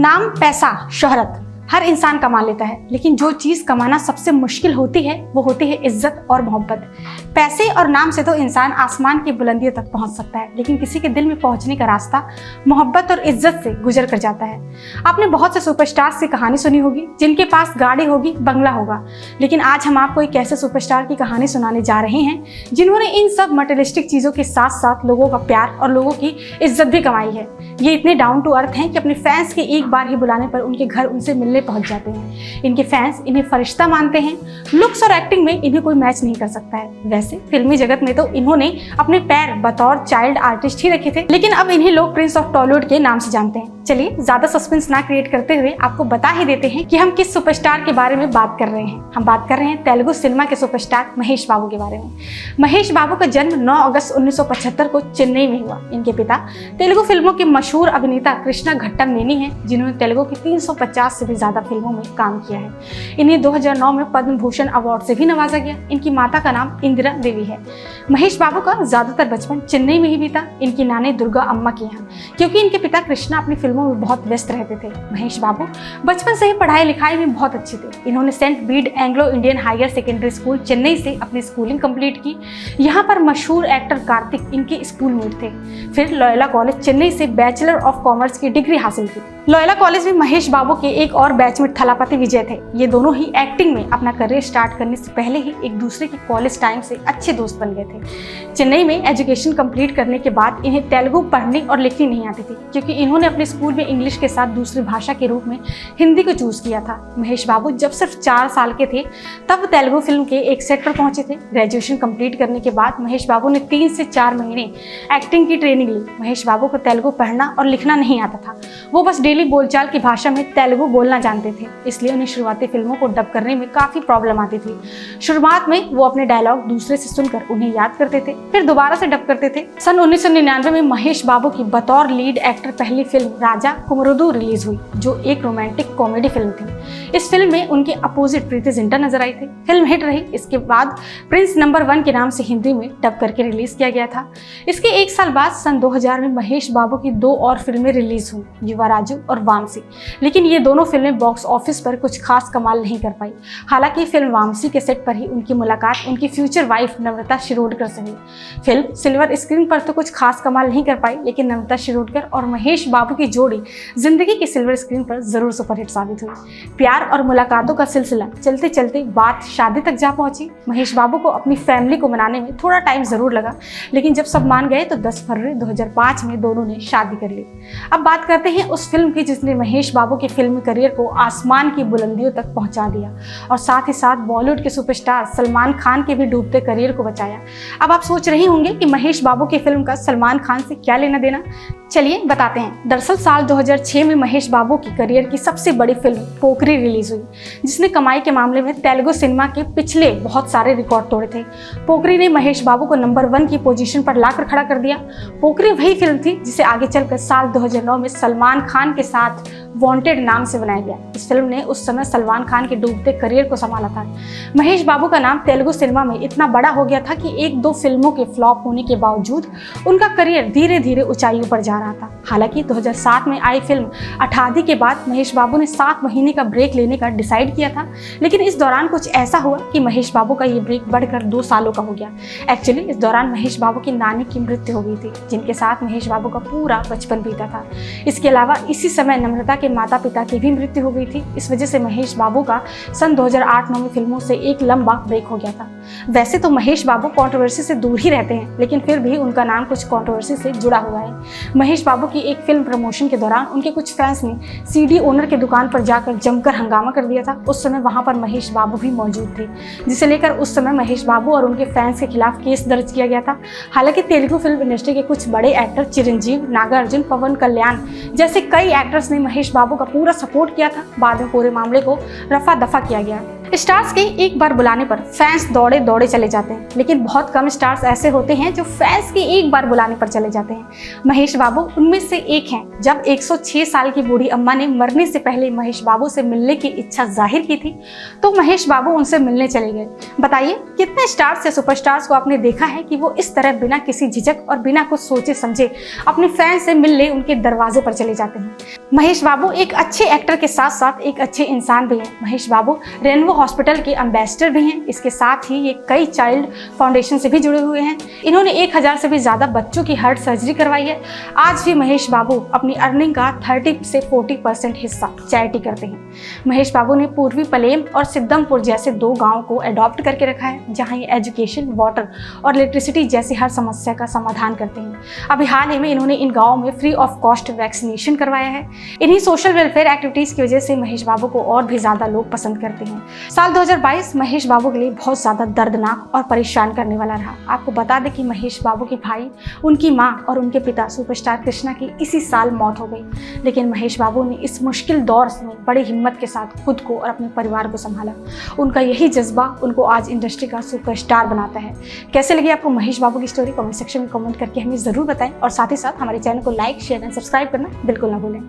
नाम, पैसा, शोहरत हर इंसान कमा लेता है, लेकिन जो चीज़ कमाना सबसे मुश्किल होती है वो होती है इज्जत और मोहब्बत। पैसे और नाम से तो इंसान आसमान की बुलंदियों तक पहुंच सकता है, लेकिन किसी के दिल में पहुंचने का रास्ता मोहब्बत और इज्जत से गुजर कर जाता है। आपने बहुत से सुपरस्टार्स की कहानी सुनी होगी जिनके पास गाड़ी होगी, बंगला होगा, लेकिन आज हम आपको एक ऐसे सुपरस्टार की कहानी सुनाने जा रहे हैं जिन्होंने इन सब मटेरियलिस्टिक चीज़ों के साथ साथ लोगों का प्यार और लोगों की इज्जत भी कमाई है। ये इतने डाउन टू अर्थ हैं कि अपने फैंस के एक बार ही बुलाने पर उनके घर उनसे मिलने पहुंच जाते हैं। इनके फैंस इन्हें फरिश्ता मानते हैं। लुक्स और एक्टिंग में इन्हें कोई मैच नहीं कर सकता है। वैसे फिल्मी जगत में तो इन्होंने अपने पैर बतौर चाइल्ड आर्टिस्ट ही रखे थे, लेकिन अब इन्हें लोग प्रिंस ऑफ टॉलीवुड के नाम से जानते हैं। चलिए ज्यादा सस्पेंस ना क्रिएट करते हुए आपको बता ही देते हैं कि हम किस सुपरस्टार के बारे में बात कर रहे हैं। हम बात कर रहे हैं तेलुगु सिनेमा के सुपरस्टार महेश बाबू के बारे में। महेश बाबू का जन्म 9 अगस्त 1975 को चेन्नई में हुआ। इनके पिता तेलुगु फिल्मों के मशहूर अभिनेता कृष्णा घट्टमनेनी हैं, जिन्होंने तेलुगु की 350 से भी ज्यादा फिल्मों में काम किया है। इन्हें 2009 में पद्म भूषण अवार्ड से भी नवाजा गया। इनकी माता का नाम इंदिरा देवी है। महेश बाबू का ज्यादातर बचपन चेन्नई में ही बीता, इनकी नानी दुर्गा अम्मा के यहाँ, क्योंकि इनके पिता कृष्णा अपनी फिल्मों में बहुत व्यस्त रहते थे। महेश बाबू बचपन से ही पढ़ाई लिखाई में बहुत अच्छे थे। इन्होंने Saint Bede Anglo Indian Higher Secondary School Chennai से अपनी स्कूलिंग कंप्लीट की। यहाँ पर मशहूर एक्टर कार्तिक इनके स्कूल मेट थे। फिर लॉयोला कॉलेज चेन्नई से बैचलर ऑफ कॉमर्स की डिग्री हासिल की। लॉयोला कॉलेज में महेश बाबू के एक और बैचमेट थलापति विजय थे। ये दोनों ही एक्टिंग में अपना करियर स्टार्ट करने से पहले ही एक दूसरे के कॉलेज टाइम से अच्छे दोस्त बन गए थे। चेन्नई में एजुकेशन कंप्लीट करने के बाद इन्हें तेलुगु पढ़ने और लिखनी नहीं आती थी, क्योंकि इन्होंने अपने स्कूल में इंग्लिश के साथ दूसरी भाषा के रूप में हिंदी को चूज किया था। महेश बाबू जब सिर्फ 4 साल के थे तब तेलुगु फिल्म के एक सेट पर पहुंचे थे। ग्रेजुएशन कंप्लीट करने के बाद महेश बाबू ने 3 से 4 महीने एक्टिंग की ट्रेनिंग ली। महेश बाबू को तेलुगु पढ़ना और लिखना नहीं आता था। वो बस डेली बोलचाल की भाषा में तेलुगु बोलना जानते थे, इसलिए उन्हें शुरुआती फिल्मों को डब करने में काफी प्रॉब्लम आती थी। शुरुआत में वो अपने डायलॉग दूसरे से सुनकर उन्हें याद करते थे, फिर दोबारा से डब करते थे। सन 1999 में महेश बाबू की बतौर लीड एक्टर पहली फिल्म राजा कुमरुदु रिलीज हुई, जो एक रोमांटिक कॉमेडी फिल्म थी। इस फिल्म में उनके अपोजिट प्रीति जिंटा नजर आई थी। फिल्म हिट रही। इसके बाद प्रिंस नंबर 1 के नाम से हिंदी में डब करके रिलीज किया गया था। इसके 1 साल बाद सन 2000 में महेश बाबू की 2 और फिल्में रिलीज हुई, युवाराजू और वामसी, लेकिन ये दोनों फिल्में बॉक्स ऑफिस पर कुछ खास कमाल नहीं कर पाई। हालांकि फिल्म वामसी के सेट पर ही उनकी मुलाकात उनकी फ्यूचर वाइफ नम्रता शिरोडकर से हुई। फिल्म सिल्वर स्क्रीन पर तो कुछ खास कमाल नहीं कर पाई, लेकिन नम्रता शिरोडकर और महेश बाबू की जोड़ी जिंदगी की सिल्वर स्क्रीन पर जरूर सुपरहिट साबित हुई। प्यार और मुलाकातों का सिलसिला चलते चलते बात शादी तक जा पहुंची। महेश बाबू को अपनी फैमिली को मनाने में थोड़ा टाइम जरूर लगा, लेकिन जब सब मान गए तो 10 फरवरी 2005 में दोनों ने शादी कर ली। अब बात करते हैं उस फिल्म की जिसने महेश बाबू के फिल्मी करियर को आसमान की बुलंदियों तक पहुंचा दिया और साथ ही साथ बॉलीवुड के सुपरस्टार सलमान खान के भी डूबते करियर को बचाया। अब आप सोच रहे होंगे कि महेश बाबू की फिल्म का सलमान खान से क्या लेना देना। चलिए बताते हैं। दरअसल साल 2006 में महेश बाबू की करियर की सबसे बड़ी फिल्म पोकरी रिलीज हुई, जिसने कमाई के मामले में तेलुगु सिनेमा के पिछले बहुत सारे रिकॉर्ड तोड़े थे। पोकरी ने महेश बाबू को नंबर 1 की पोजीशन पर लाकर खड़ा कर दिया। पोकरी वही फिल्म थी जिसे आगे चलकर साल 2009 में सलमान खान के साथ वांटेड नाम से बनाया गया। इस फिल्म ने उस समय सलमान खान के डूबते करियर को संभाला था। महेश बाबू का नाम तेलुगु सिनेमा में इतना बड़ा हो गया था कि 1-2 फिल्मों के फ्लॉप होने के बावजूद उनका करियर धीरे धीरे ऊंचाइयों पर जा रहा था। हालांकि 2007 में आई फिल्म अठादी के बाद महेश बाबू ने 7 महीने का ब्रेक लेने का डिसाइड किया था, लेकिन इस दौरान कुछ ऐसा हुआ कि महेश बाबू का ये ब्रेक बढ़कर 2 सालों का हो गया। एक्चुअली इस दौरान महेश बाबू की नानी की मृत्यु हो गई थी, जिनके साथ महेश बाबू का पूरा बचपन बीता था। इसके अलावा इसी समय नम्रता के माता पिता की भी मृत्यु हो गई थी। इस वजह से महेश बाबू का सन 2008-9 में फिल्मों से एक लंबा ब्रेक हो गया था। वैसे तो महेश बाबू कंट्रोवर्सी से दूर ही रहते हैं, लेकिन फिर भी उनका नाम कुछ कंट्रोवर्सी से जुड़ा हुआ है। महेश बाबू की एक फिल्म प्रमोशन के दौरान उनके कुछ फैंस ने सीडी ओनर के दुकान पर जाकर जमकर हंगामा कर दिया था। उस समय वहां पर महेश बाबू भी मौजूद थे, जिसे लेकर उस समय महेश बाबू और उनके फैंस के खिलाफ केस दर्ज किया गया था। हालांकि तेलुगु फिल्म इंडस्ट्री के कुछ बड़े एक्टर चिरंजीव, नागार्जुन, पवन कल्याण जैसे कई एक्टर्स ने महेश बाबू का पूरा सपोर्ट किया था। बाद में पूरे मामले को रफा दफा किया गया। स्टार्स के एक बार बुलाने पर फैंस दौड़े दौड़े चले जाते हैं, लेकिन बहुत कम स्टार्स ऐसे होते हैं जो फैंस के एक बार बुलाने पर चले जाते हैं। महेश बाबू उनमें से एक हैं। जब 106 साल की बूढ़ी अम्मा ने मरने से पहले महेश बाबू से मिलने की इच्छा जाहिर की थी, तो महेश बाबू उनसे मिलने चले गए। बताइए, कितने स्टार्स या सुपरस्टार्स को आपने देखा है कि वो इस तरह बिना किसी झिझक और बिना कुछ सोचे समझे अपने फैन से मिलने उनके दरवाजे पर चले जाते हैं। महेश बाबू एक अच्छे एक्टर के साथ साथ एक अच्छे इंसान भी हैं। महेश बाबू रेनबो हॉस्पिटल के एम्बेसडर भी हैं। इसके साथ ही ये कई चाइल्ड फाउंडेशन से भी जुड़े हुए हैं। इन्होंने 1000 से भी ज़्यादा बच्चों की हार्ट सर्जरी करवाई है। आज भी महेश बाबू अपनी अर्निंग का 30 से 40% हिस्सा चैरिटी करते हैं। महेश बाबू ने पूर्वी पलेम और सिद्धमपुर जैसे 2 गाँव को अडॉप्ट करके रखा है, जहाँ ये एजुकेशन, वाटर और इलेक्ट्रिसिटी जैसी हर समस्या का समाधान करते हैं। अभी हाल ही में इन्होंने इन गाँव में फ्री ऑफ कॉस्ट वैक्सीनेशन करवाया है। इन्हीं सोशल वेलफेयर एक्टिविटीज़ की वजह से महेश बाबू को और भी ज़्यादा लोग पसंद करते हैं। साल 2022 महेश बाबू के लिए बहुत ज़्यादा दर्दनाक और परेशान करने वाला रहा। आपको बता दें कि महेश बाबू के भाई, उनकी मां और उनके पिता सुपरस्टार कृष्णा की इसी साल मौत हो गई, लेकिन महेश बाबू ने इस मुश्किल दौर में बड़ी हिम्मत के साथ खुद को और अपने परिवार को संभाला। उनका यही जज्बा उनको आज इंडस्ट्री का सुपरस्टार बनाता है। कैसे लगी आपको महेश बाबू की स्टोरी? कमेंट सेक्शन में कमेंट करके हमें ज़रूर बताएं और साथ ही साथ हमारे चैनल को लाइक, शेयर एंड सब्सक्राइब करना बिल्कुल ना भूलें।